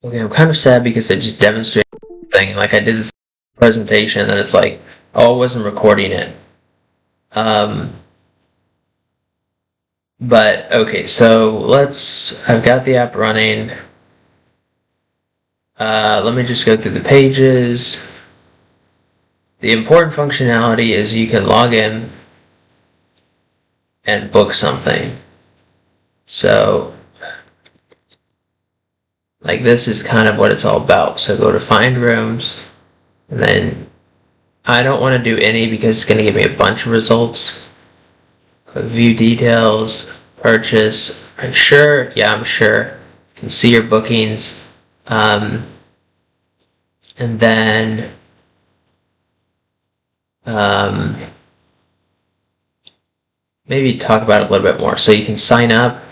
Okay, I'm kind of sad because I just demonstrated thing. Like I did this presentation and it's like, oh, I wasn't recording it. Um, but okay, so I've got the app running. Let me just go through the pages. The important functionality is you can log in and book something. So, like this is kind of what it's all about. So go to find rooms, and then I don't want to do any because it's going to give me a bunch of results. Click view details, purchase. Are you sure? Yeah, I'm sure. You can see your bookings. And then maybe talk about it a little bit more. So you can sign up,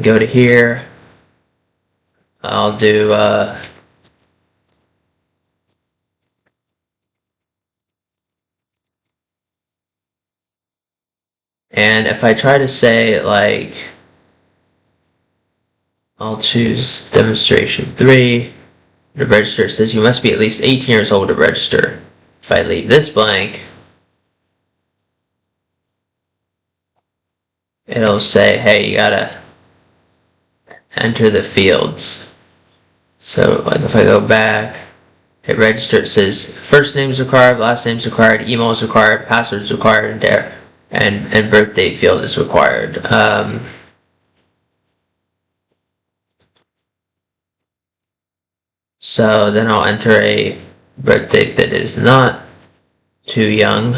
go to here. I'll do and if I try to say like I'll choose demonstration 3 to register, it says you must be at least 18 years old to register. If I leave this blank, it'll say, hey, you gotta enter the fields. So like if I go back, hit register, it says first name's required, last name's required, email is required, password's required, and birth date field is required. So then I'll enter a birth date that is not too young.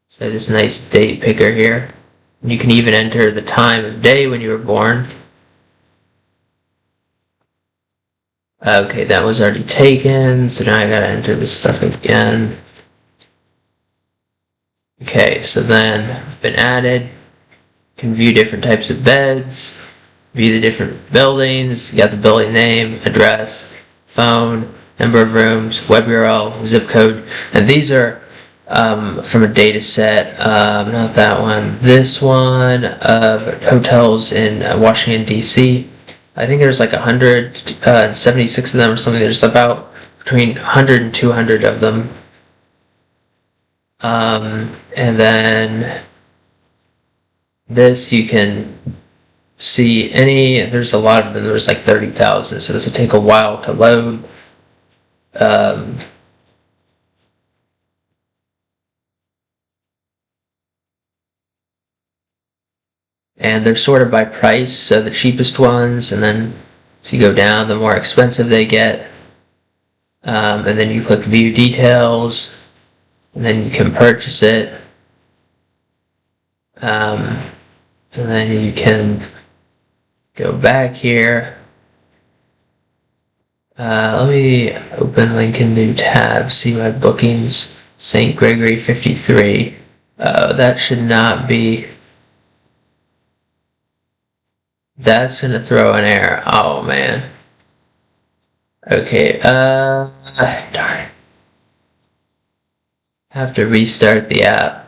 So this nice date picker here. You can even enter the time of day when you were born. Okay, that was already taken, so now I gotta enter this stuff again. Okay, so then I've been added. You can view different types of beds, view the different buildings. You got the building name, address, phone, number of rooms, web URL, zip code, and these are from a data set, not that one, this one of hotels in Washington, D.C. I think there's like 176 of them or something. There's about between 100 and 200 of them. And then this you can see there's a lot of them. There's like 30,000, so this will take a while to load. And they're sorted by price, so the cheapest ones, and then as you go down, the more expensive they get. And then you click view details, and then you can purchase it. And then you can go back here. Let me open link in new tab, see my bookings. St. Gregory 53. That should not be. That's gonna throw an error. Oh man. Okay, darn. Have to restart the app.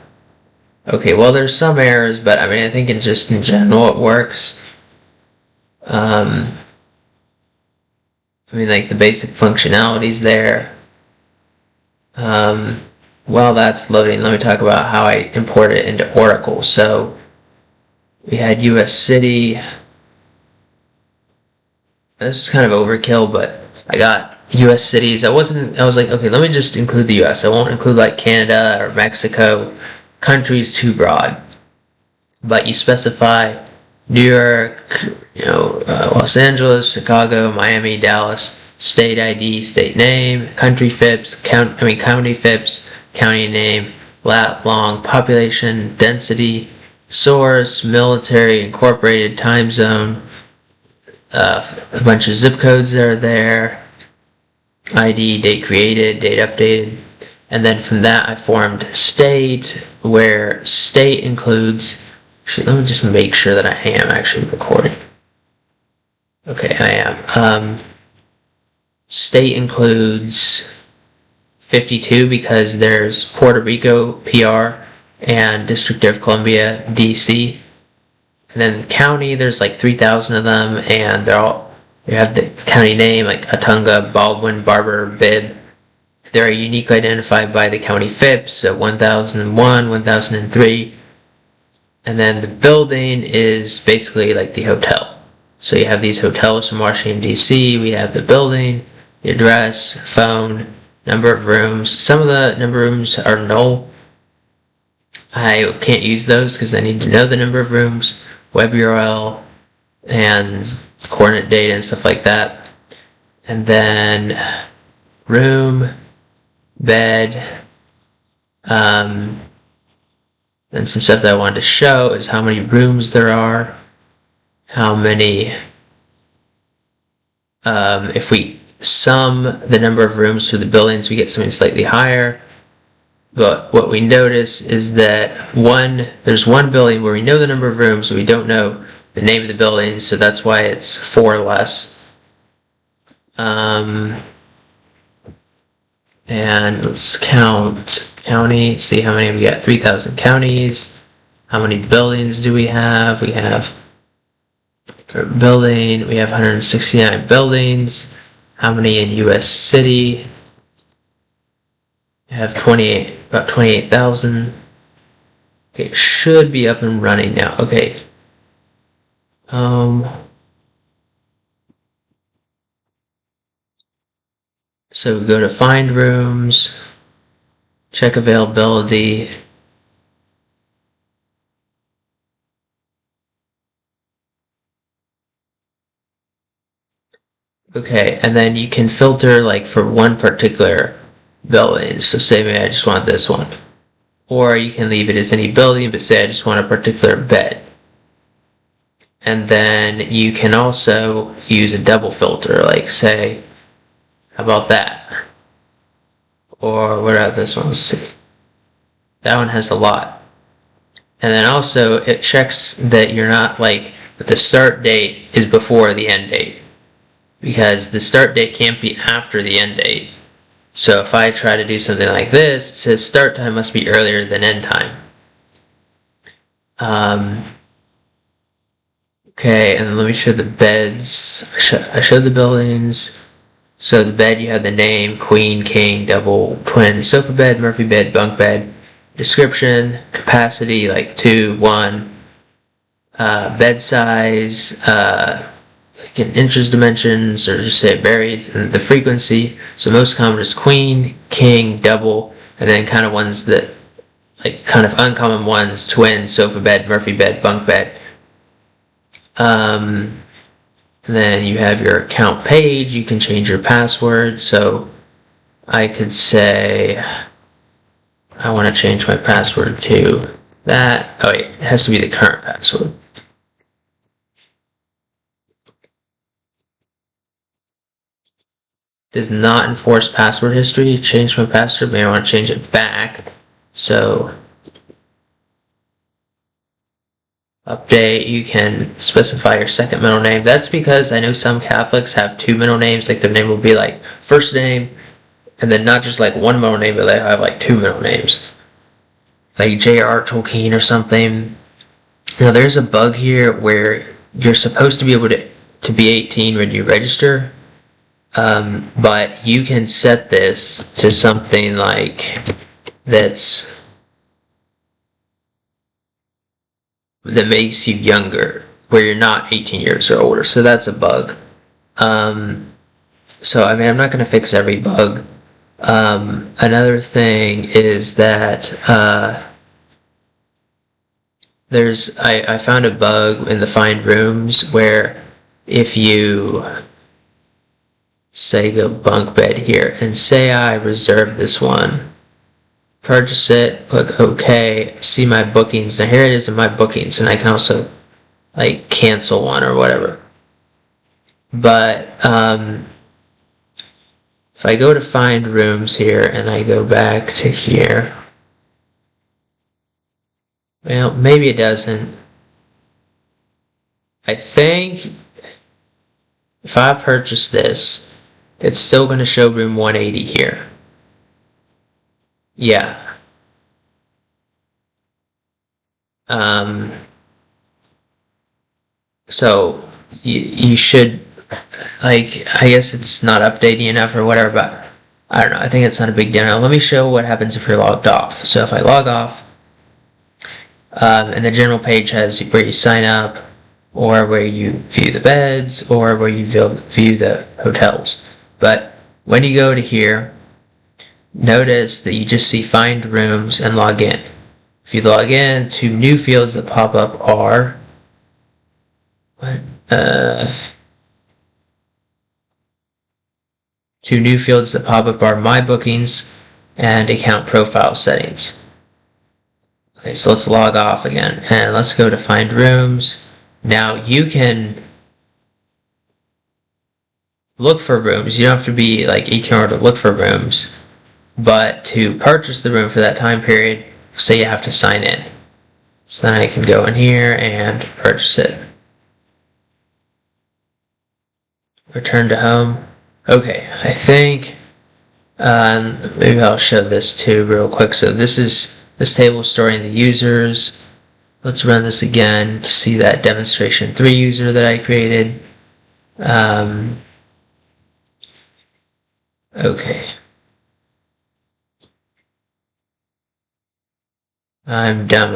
Okay, well there's some errors, but I mean I think in general it works. I mean like the basic functionality's there. While that's loading, let me talk about how I import it into Oracle. So we had US City. This is kind of overkill, but I got US cities. I was like, okay, let me just include the US. I won't include like Canada or Mexico. Countries too broad. But you specify New York, Los Angeles, Chicago, Miami, Dallas, state ID, state name, country FIPS, county FIPS, county name, lat long, population, density, source, military, incorporated, time zone, a bunch of zip codes that are there, ID, date created, date updated, and then from that I formed state, where state includes, actually let me just make sure that I am actually recording. Okay, I am. State includes 52 because there's Puerto Rico, PR, and District of Columbia, DC. And then county, there's like 3,000 of them, and they're all You have the county name like Atunga, Baldwin, Barber, Bibb. They're uniquely identified by the county FIPS, so 1001, 1003. And then the building is basically like the hotel. So you have these hotels in Washington, D.C. We have the building, the address, phone, number of rooms. Some of the number of rooms are null. I can't use those because I need to know the number of rooms, web URL, and coordinate data and stuff like that. And then room, bed, and some stuff that I wanted to show is how many rooms there are, how many, if we sum the number of rooms to the buildings, we get something slightly higher. But what we notice is that there's one building where we know the number of rooms, but we don't know the name of the building, so that's why it's 4 or less. And let's count county, see how many we got. 3,000 counties. How many buildings do we have? We have per building, we have 169 buildings. How many in US city? We have about 28,000. Okay, it should be up and running now. Okay. So we go to find rooms, check availability. Okay, and then you can filter like for one particular building. So say maybe I just want this one. Or you can leave it as any building, but say I just want a particular bed. And then you can also use a double filter, like say, how about that? Or what about this one? Let's see. That one has a lot. And then also it checks that you're not like, that the start date is before the end date. Because the start date can't be after the end date. So if I try to do something like this, it says start time must be earlier than end time. Okay, and then let me show the beds. I showed the buildings. So the bed, you have the name, queen, king, double, twin, sofa bed, Murphy bed, bunk bed. Description, capacity, like 2, 1. Bed size, like in inches dimensions, or just say it varies. And the frequency, so most common is queen, king, double, and then kind of ones that, like kind of uncommon ones, twin, sofa bed, Murphy bed, bunk bed. Then you have your account page. You can change your password. So I could say I want to change my password to that. Oh wait, it has to be the current password. Does not enforce password history. Change my password, but I want to change it back. So update, you can specify your second middle name. That's because I know some Catholics have 2 middle names, like their name will be like first name, and then not just like one middle name, but they have like 2 middle names. Like J.R. Tolkien or something. Now there's a bug here where you're supposed to be able to be 18 when you register, but you can set this to something like that makes you younger, where you're not 18 years or older. So that's a bug. So I mean, I'm not going to fix every bug. Another thing is that I found a bug in the find rooms where if you say go bunk bed here and say I reserve this one, purchase it, click OK, see my bookings. Now here it is in my bookings, and I can also like cancel one or whatever. But if I go to find rooms here and I go back to here, well, maybe it doesn't. I think if I purchase this, it's still going to show room 180 here. Yeah. So you should like, I guess it's not updating enough or whatever, but I don't know. I think it's not a big deal. Now, let me show what happens if you're logged off. So if I log off, and the general page has where you sign up, or where you view the beds, or where you view the hotels. But when you go to here, notice that you just see find rooms and log in. If you log in, two new fields that pop up are two new fields that pop up are my bookings and account profile settings. Okay, so let's log off again and let's go to find rooms. Now you can look for rooms. You don't have to be like 18 to look for rooms, but to purchase the room for that time period, say you have to sign in. So then I can go in here and purchase it. Return to home. Okay, I think maybe I'll show this too real quick. So this table is storing the users. Let's run this again to see that demonstration 3 user that I created. Okay. I'm done with